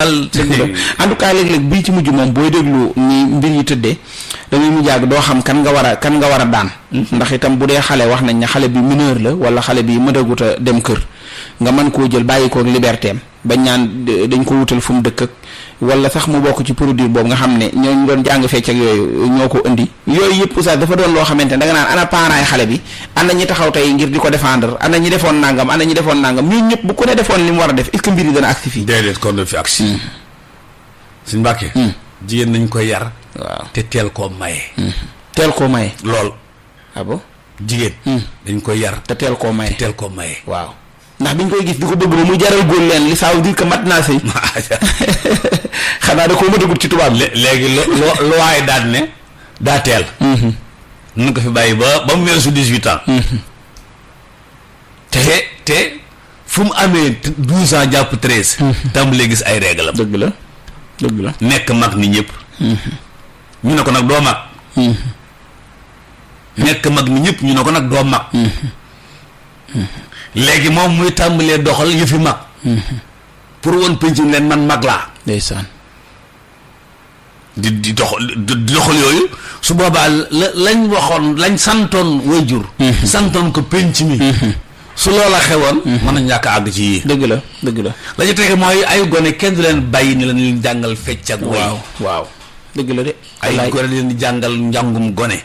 en tout cas léeg-léeg bii ci mujj moom booy déglu ni mbir yi tëddee dañuy mu jàgg doo xam kan nga war a daan ndax itam bu dee xale wax nañ ne xale bi mineur la wala xale bi mënagut a dem kër nga mën koo jël bàyyi ko ak liberté am bañ naan dañ ko wutal fu mu dëkk ak wala sax mu bokk ci produit boobu nga xam ne ñooñu doon jàng fecc ak yooyu ñoo ko indi yooyu yëpp Oustaz dafa doon loo xamante ne da nga naan ana parents yi xale bi ana ñi taxaw tey ngir di ko défendre ana ñi defoon nangam ñun ñëpp bu ko ne defoon li mu war a def est-ce que mbir yi dana agsi fii. déedéet kon fi agsi. suñu Mbàkke. jigéen nañ koy yar. waaw te teel koo maye. teel koo maye. lool. ah bon. jigéen. dañ koy yar te teel koo maye. teel koo maye. waaw ndax biñ koy gis di ko bëgg ba muy jaral góor leen li ça veut dire que mat naa sëy xanaa da koo matagut ci tubaab. léegi lu waaye daan ne daa teel. nun ko fi bàyyi ba mu weesu 18 ans. te fu mu amee 12 ans jàpp 13. tàmbalee gis ay règles. dëgg la. nekk mag ni ñëpp. ñu ne ko nag doo mag. nekk mag ni ñëpp ñu ne ko nag doo mag. léegi moom muy tàmbalee doxal yëfi mag. pour woon penc leen man mag laa. ndeysaan. di doxal yooyu su boobaa lañ waxoon lañ santoon wayjur. santoon ko penc mi. su loola xewoon. mën nañ ñàkk a àgg ci yii. dëgg la. la ñu tege mooy ay gone kenn du leen bàyyi ni leen jàngal fecc ak way. waaw dëgg la de. ay gone leen di jàngal njàngum gone.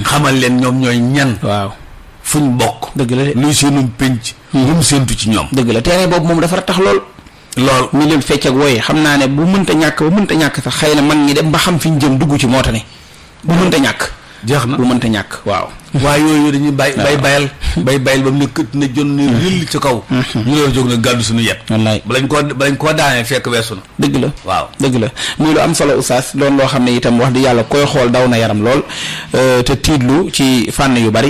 xamal leen ñoom ñooy ñan. waaw fuñ bokk. dëgg la de luy seenum penc. lu mu séentu ci ñoom. dëgg la terrain boobu moom dafa tax lool. mi leen fecc ak woy xam naa ne bu mënta ñàkk sax xëy na mag ñi dem ba xam fi ñu jëm dugg ci moo tax ne bu mënta ñàkk. jeex na bu mënta ñàkk waaw. waaye yooyu dañuy bayal ba mu ne kët ne jon ne rëll ci kaw. ñu doon jóg na gàddu suñu yet. wallaay balañ koo daanee fekk weesu na. dëgg la waaw dëgg la muy lu am solo Oustaz doon loo xam ne itam wax di yàlla koy xool daw na yaram lool te tiitlu ci fànn yu bari.